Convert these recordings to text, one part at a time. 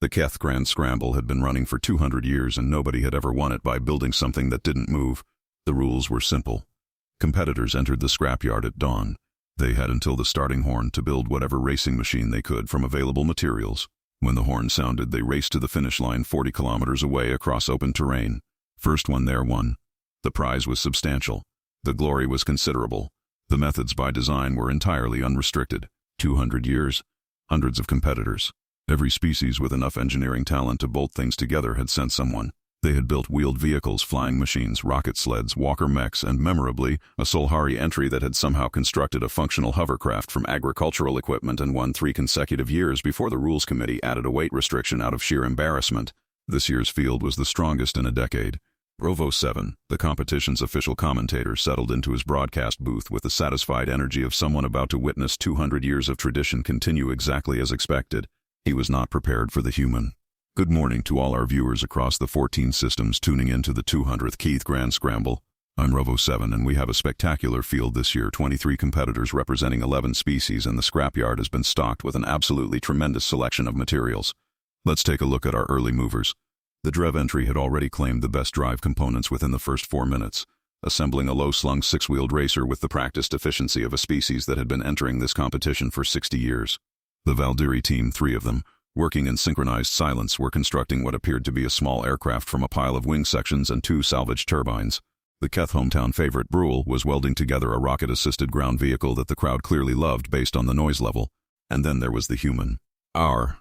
The Keth Grand Scramble had been running for 200 years and nobody had ever won it by building something that didn't move. The rules were simple. Competitors entered the scrapyard at dawn. They had until the starting horn to build whatever racing machine they could from available materials. When the horn sounded, they raced to the finish line 40 kilometers away across open terrain. First one there won. The prize was substantial. The glory was considerable. The methods by design were entirely unrestricted. 200 years, hundreds of competitors. Every species with enough engineering talent to bolt things together had sent someone. They had built wheeled vehicles, flying machines, rocket sleds, walker mechs, and memorably, a Solhari entry that had somehow constructed a functional hovercraft from agricultural equipment and won 3 consecutive years before the Rules Committee added a weight restriction out of sheer embarrassment. This year's field was the strongest in a decade. Rovo 7, the competition's official commentator, settled into his broadcast booth with the satisfied energy of someone about to witness 200 years of tradition continue exactly as expected. He was not prepared for the human. Good morning to all our viewers across the 14 systems tuning in to the 200th Keth Grand Scramble. I'm Rovo 7 and we have a spectacular field this year, 23 competitors representing 11 species, and the scrapyard has been stocked with an absolutely tremendous selection of materials. Let's take a look at our early movers. The Drev entry had already claimed the best drive components within the first 4 minutes, assembling a low-slung 6-wheeled racer with the practiced efficiency of a species that had been entering this competition for 60 years. The Valdiri team, 3 of them, working in synchronized silence, were constructing what appeared to be a small aircraft from a pile of wing sections and 2 salvaged turbines. The Keth hometown favorite, Brule, was welding together a rocket-assisted ground vehicle that the crowd clearly loved based on the noise level. And then there was the human. Our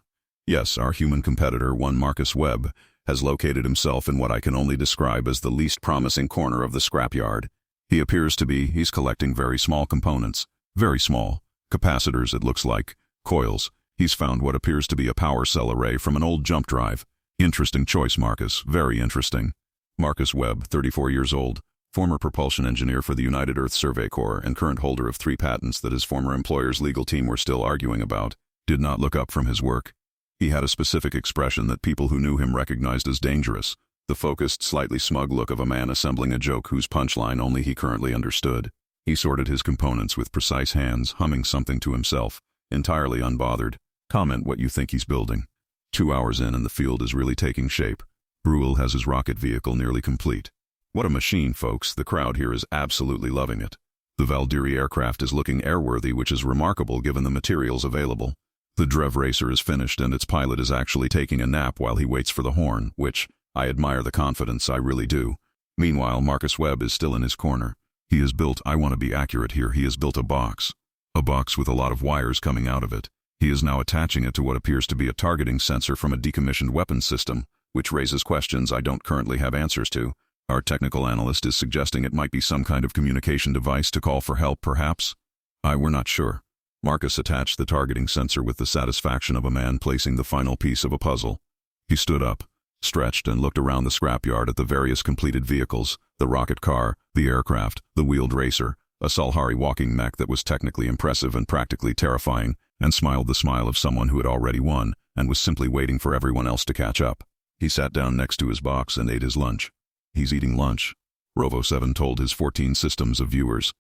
human competitor, one Marcus Webb, has located himself in what I can only describe as the least promising corner of the scrapyard. He's collecting very small components. Very small. Capacitors, it looks like. Coils. He's found what appears to be a power cell array from an old jump drive. Interesting choice, Marcus. Very interesting. Marcus Webb, 34 years old, former propulsion engineer for the United Earth Survey Corps and current holder of 3 patents that his former employer's legal team were still arguing about, did not look up from his work. He had a specific expression that people who knew him recognized as dangerous, the focused, slightly smug look of a man assembling a joke whose punchline only he currently understood. He sorted his components with precise hands, humming something to himself, entirely unbothered. Comment what you think he's building. 2 hours in and the field is really taking shape. Brule has his rocket vehicle nearly complete. What a machine, folks. The crowd here is absolutely loving it. The Valdiri aircraft is looking airworthy, which is remarkable given the materials available. The Drev racer is finished and its pilot is actually taking a nap while he waits for the horn, which, I admire the confidence, I really do. Meanwhile, Marcus Webb is still in his corner. He has built, I want to be accurate here, he has built a box. A box with a lot of wires coming out of it. He is now attaching it to what appears to be a targeting sensor from a decommissioned weapons system, which raises questions I don't currently have answers to. Our technical analyst is suggesting it might be some kind of communication device to call for help, perhaps? We're not sure. Marcus attached the targeting sensor with the satisfaction of a man placing the final piece of a puzzle. He stood up, stretched, and looked around the scrapyard at the various completed vehicles, the rocket car, the aircraft, the wheeled racer, a Solhari walking mech that was technically impressive and practically terrifying, and smiled the smile of someone who had already won and was simply waiting for everyone else to catch up. He sat down next to his box and ate his lunch. He's eating lunch, Rovo 7 told his 14 systems of viewers.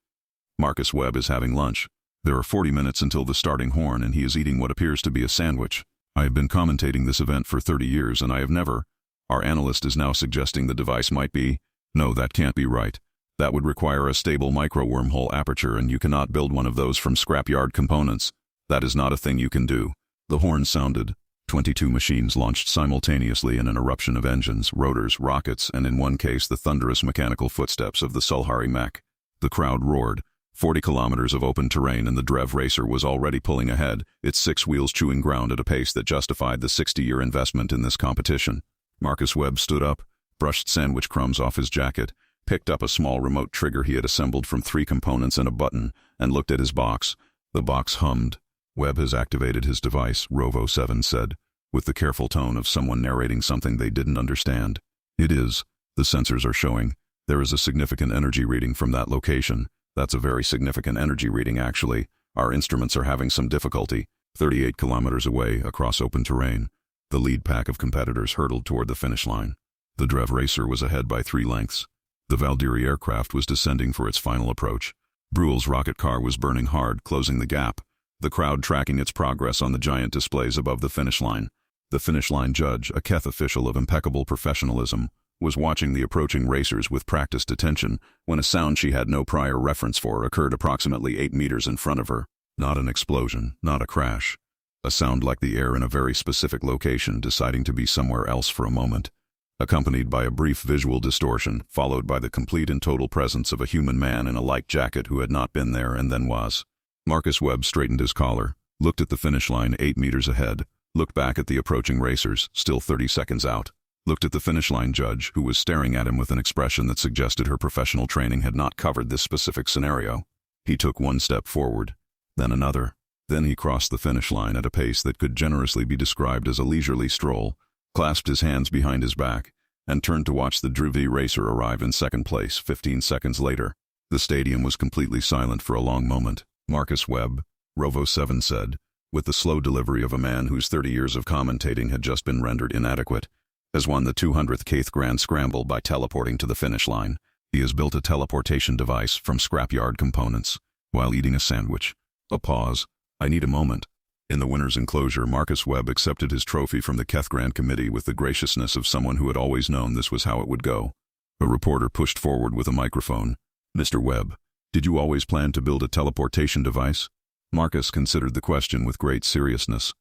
Marcus Webb is having lunch. There are 40 minutes until the starting horn and he is eating what appears to be a sandwich. I have been commentating this event for 30 years and I have never. Our analyst is now suggesting the device might be. No, that can't be right. That would require a stable micro-wormhole aperture and you cannot build one of those from scrapyard components. That is not a thing you can do. The horn sounded. 22 machines launched simultaneously in an eruption of engines, rotors, rockets, and in one case the thunderous mechanical footsteps of the Solhari mech. The crowd roared. 40 kilometers of open terrain and the Drev racer was already pulling ahead, its 6 wheels chewing ground at a pace that justified the 60-year investment in this competition. Marcus Webb stood up, brushed sandwich crumbs off his jacket, picked up a small remote trigger he had assembled from 3 components and a button, and looked at his box. The box hummed. Webb has activated his device, Rovo 7 said, with the careful tone of someone narrating something they didn't understand. It is. The sensors are showing. There is a significant energy reading from that location. That's a very significant energy reading, actually. Our instruments are having some difficulty. 38 kilometers away, across open terrain, the lead pack of competitors hurtled toward the finish line. The Drev racer was ahead by 3 lengths. The Valdiri aircraft was descending for its final approach. Brule's rocket car was burning hard, closing the gap, the crowd tracking its progress on the giant displays above the finish line. The finish line judge, a Keth official of impeccable professionalism, was watching the approaching racers with practiced attention when a sound she had no prior reference for occurred approximately 8 meters in front of her. Not an explosion, not a crash. A sound like the air in a very specific location deciding to be somewhere else for a moment, accompanied by a brief visual distortion, followed by the complete and total presence of a human man in a light jacket who had not been there and then was. Marcus Webb straightened his collar, looked at the finish line 8 meters ahead, looked back at the approaching racers, still 30 seconds out, looked at the finish line judge, who was staring at him with an expression that suggested her professional training had not covered this specific scenario. He took one step forward, then another. Then he crossed the finish line at a pace that could generously be described as a leisurely stroll, clasped his hands behind his back, and turned to watch the Druvi racer arrive in second place 15 seconds later. The stadium was completely silent for a long moment. Marcus Webb, Rovo 7 said, with the slow delivery of a man whose 30 years of commentating had just been rendered inadequate, has won the 200th Keth Grand Scramble by teleporting to the finish line. He has built a teleportation device from scrapyard components while eating a sandwich. A pause. I need a moment. In the winner's enclosure, Marcus Webb accepted his trophy from the Keth Grand Committee with the graciousness of someone who had always known this was how it would go. A reporter pushed forward with a microphone. Mr. Webb, did you always plan to build a teleportation device? Marcus considered the question with great seriousness.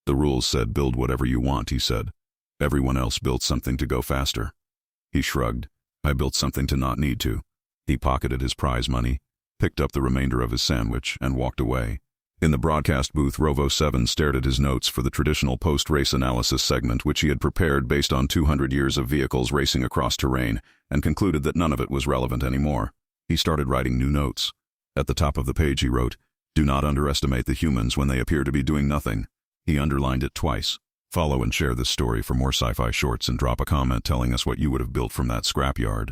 The rules said build whatever you want, he said. Everyone else built something to go faster. He shrugged. I built something to not need to. He pocketed his prize money, picked up the remainder of his sandwich, and walked away. In the broadcast booth, Rovo 7 stared at his notes for the traditional post-race analysis segment which he had prepared based on 200 years of vehicles racing across terrain, and concluded that none of it was relevant anymore. He started writing new notes. At the top of the page he wrote, "Do not underestimate the humans when they appear to be doing nothing." He underlined it twice. Follow and share this story for more sci-fi shorts and drop a comment telling us what you would have built from that scrapyard.